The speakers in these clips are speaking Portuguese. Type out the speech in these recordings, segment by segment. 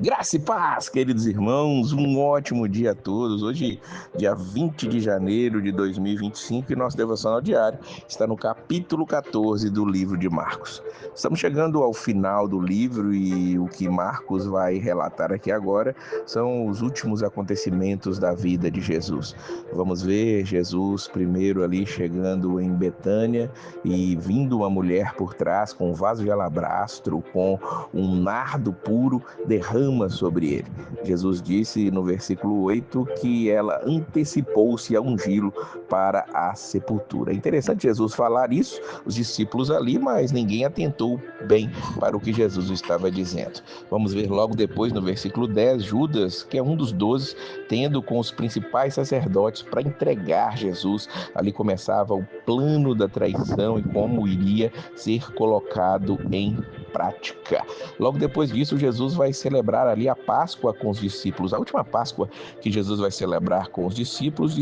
Graça e paz, queridos irmãos, um ótimo dia a todos. Hoje, dia 20 de janeiro de 2025, e nosso devocional diário está no capítulo 14 do livro de Marcos. Estamos chegando ao final do livro e o que Marcos vai relatar aqui agora são os últimos acontecimentos da vida de Jesus. Vamos ver Jesus primeiro ali chegando em Betânia e vindo uma mulher por trás com um vaso de alabastro, com um nardo puro, derrama sobre ele. Jesus disse no versículo 8 que ela antecipou-se a ungí-lo para a sepultura. É interessante Jesus falar isso, os discípulos ali, mas ninguém atentou bem para o que Jesus estava dizendo. Vamos ver logo depois no versículo 10, Judas, que é um dos 12, tendo com os principais sacerdotes para entregar Jesus. Ali começava o plano da traição e como iria ser colocado em prática. Logo depois disso, Jesus vai celebrar ali a Páscoa com os discípulos. A última Páscoa que Jesus vai celebrar com os discípulos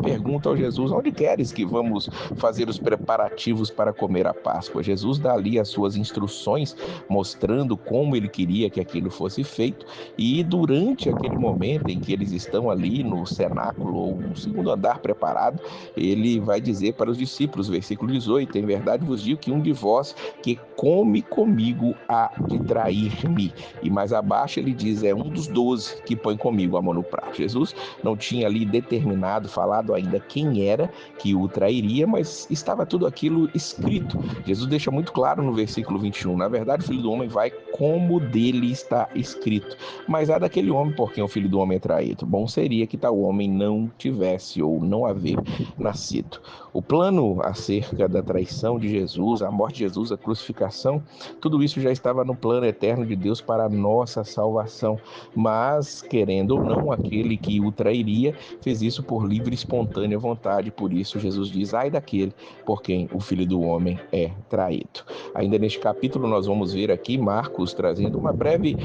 perguntam a Jesus: onde queres que vamos fazer os preparativos para comer a Páscoa? Jesus dá ali as suas instruções, mostrando como ele queria que aquilo fosse feito, e durante aquele momento em que eles estão ali no cenáculo ou no segundo andar preparado, ele vai dizer para os discípulos, versículo 18: em verdade vos digo que um de vós que come comigo há de trair-me. E mais abaixo ele diz: é um dos 12 que põe comigo a mão no prato. Jesus não tinha ali determinado, falado ainda quem era que o trairia, mas estava tudo aquilo escrito. Jesus deixa muito claro no versículo 21: na verdade o Filho do Homem vai como dele está escrito. Mas há daquele homem por quem o Filho do Homem é traído. Bom seria que tal homem não tivesse ou não haver nascido. O plano acerca da traição de Jesus, a morte de Jesus, a crucificação, tudo isso já estava no plano eterno de Deus para a nossa salvação. Mas, querendo ou não, aquele que o trairia fez isso por livre e espontânea vontade. Por isso, Jesus diz: ai daquele por quem o Filho do Homem é traído. Ainda neste capítulo, nós vamos ver aqui Marcos trazendo uma breve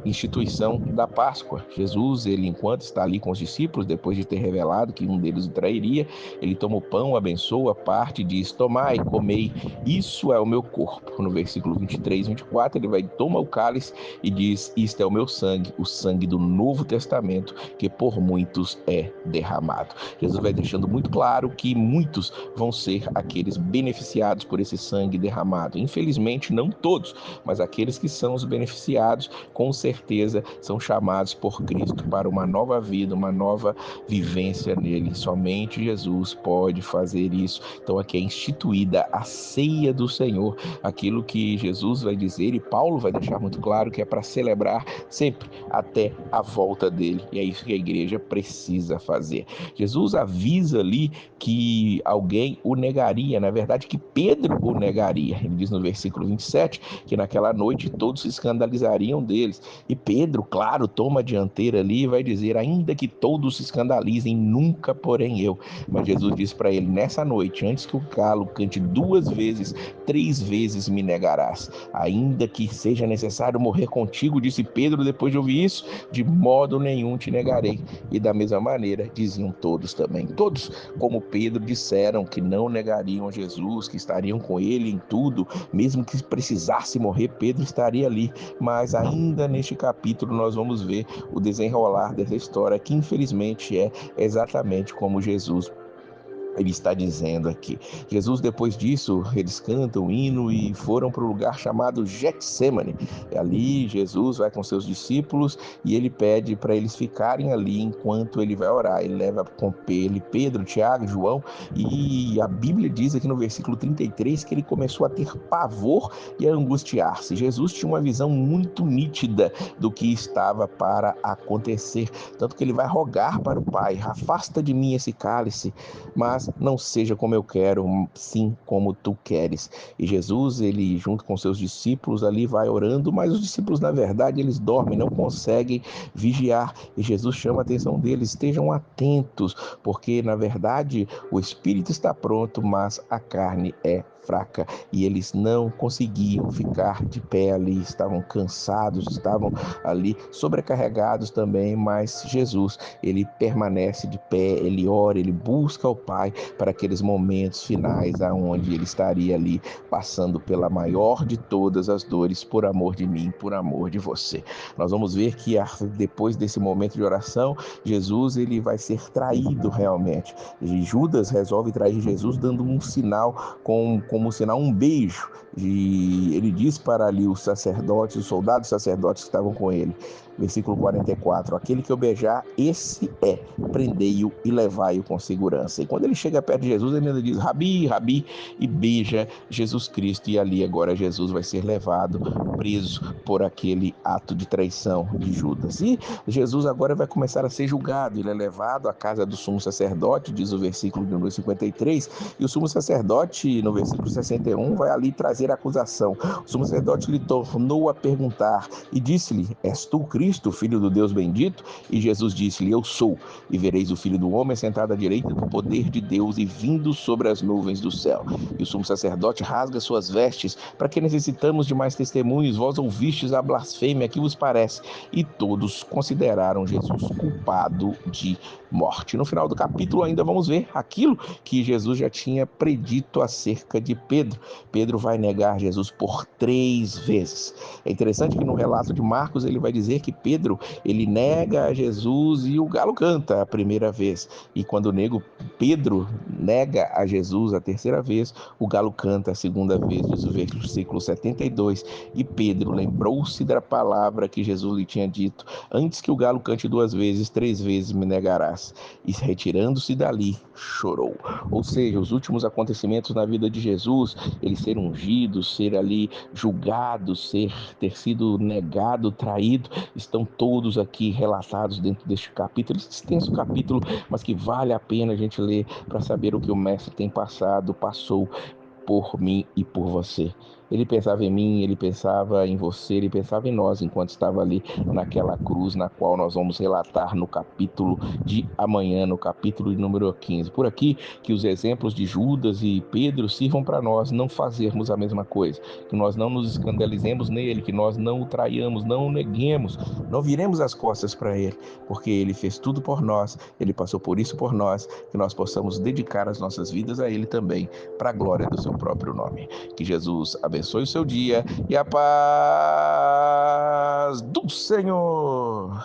instituição da Páscoa. Jesus, ele enquanto está ali com os discípulos, depois de ter revelado que um deles o trairia, ele toma o pão, abençoa, parte e diz: tomai, comei, isso é o meu corpo. No versículo 23, 24, ele vai, toma o cálice e diz: isto é o meu sangue, o sangue do Novo Testamento, que por muitos é derramado. Jesus vai deixando muito claro que muitos vão ser aqueles beneficiados por esse sangue derramado. Infelizmente, não todos, mas aqueles que são os beneficiados, com certeza, são chamados por Cristo para uma nova vida, uma nova vivência nele. Somente Jesus pode fazer isso. Então aqui é instituída a ceia do Senhor, aquilo que Jesus vai dizer e Paulo vai deixar muito claro que é para celebrar sempre até a volta dele. E é isso que a igreja precisa fazer. Jesus avisa ali que alguém o negaria, na verdade que Pedro o negaria. Ele diz no versículo 27 que naquela noite todos se escandalizariam deles. E Pedro, claro, toma a dianteira ali e vai dizer: ainda que todos se escandalizem, nunca porém eu. Mas Jesus diz para ele: nessa noite, antes que o galo cante 2 vezes, 3 vezes me negarás. Ainda que seja necessário morrer contigo, disse Pedro depois de ouvir isso, de modo nenhum te negarei. E da mesma maneira diziam todos também. Todos, como Pedro, disseram que não negariam Jesus, que estariam com ele em tudo, mesmo que precisasse morrer, Pedro estaria ali. Mas ainda neste capítulo nós vamos ver o desenrolar dessa história, que infelizmente é exatamente como Jesus ele está dizendo aqui. Jesus, depois disso, eles cantam o hino e foram para o lugar chamado Getsemane. Ali Jesus vai com seus discípulos e ele pede para eles ficarem ali enquanto ele vai orar. Ele leva com ele Pedro, Tiago, João, e a Bíblia diz aqui no versículo 33 que ele começou a ter pavor e a angustiar-se. Jesus tinha uma visão muito nítida do que estava para acontecer, tanto que ele vai rogar para o Pai: afasta de mim esse cálice, mas não seja como eu quero, sim como tu queres. E Jesus, ele junto com seus discípulos ali vai orando, mas os discípulos na verdade eles dormem, não conseguem vigiar. E Jesus chama a atenção deles: estejam atentos, porque na verdade o espírito está pronto, mas a carne é fraca e eles não conseguiam ficar de pé ali, estavam cansados, estavam ali sobrecarregados também, mas Jesus, ele permanece de pé, ele ora, ele busca o Pai para aqueles momentos finais aonde ele estaria ali passando pela maior de todas as dores por amor de mim, por amor de você. Nós vamos ver que depois desse momento de oração, Jesus ele vai ser traído realmente. E Judas resolve trair Jesus dando um sinal, como sinal um beijo. E ele diz para ali os sacerdotes, os soldados sacerdotes que estavam com ele, versículo 44, aquele que eu beijar, esse é, prendei-o e levai-o com segurança. E quando ele chega perto de Jesus, ele ainda diz, Rabi, Rabi, e beija Jesus Cristo, e ali agora Jesus vai ser levado, preso por aquele ato de traição de Judas. E Jesus agora vai começar a ser julgado, ele é levado à casa do sumo sacerdote, diz o versículo de número 53, e o sumo sacerdote, no versículo 61, vai ali trazer a acusação. O sumo sacerdote lhe tornou a perguntar e disse-lhe, és tu Cristo, filho do Deus bendito? E Jesus disse-lhe, eu sou, e vereis o Filho do Homem sentado à direita do poder de Deus e vindo sobre as nuvens do céu. E o sumo sacerdote rasga suas vestes, para que necessitamos de mais testemunhos? Vós ouvistes a blasfêmia, que vos parece? E todos consideraram Jesus culpado de morte. No final do capítulo ainda vamos ver aquilo que Jesus já tinha predito acerca de Pedro. Pedro vai negar Jesus por 3 vezes. É interessante que no relato de Marcos ele vai dizer que Pedro ele nega a Jesus e o galo canta a primeira vez. E quando Pedro nega a Jesus a terceira vez, o galo canta a segunda vez, diz o versículo 72. E Pedro lembrou-se da palavra que Jesus lhe tinha dito, antes que o galo cante 2 vezes, 3 vezes me negarás. E retirando-se dali, chorou. Ou seja, os últimos acontecimentos na vida de Jesus, ele ser ungido, ser ali julgado, ter sido negado, traído, estão todos aqui relatados dentro deste capítulo, esse extenso capítulo, mas que vale a pena a gente ler para saber o que o mestre tem passou por mim e por você. Ele pensava em mim, ele pensava em você, ele pensava em nós enquanto estava ali naquela cruz, na qual nós vamos relatar no capítulo de amanhã, no capítulo de número 15. Por aqui, que os exemplos de Judas e Pedro sirvam para nós não fazermos a mesma coisa, que nós não nos escandalizemos nele, que nós não o traiamos, não o neguemos, não viremos as costas para ele, porque ele fez tudo por nós, ele passou por isso por nós, que nós possamos dedicar as nossas vidas a ele também, para a glória do seu próprio nome. Que Jesus abençoe o seu dia e a paz do Senhor.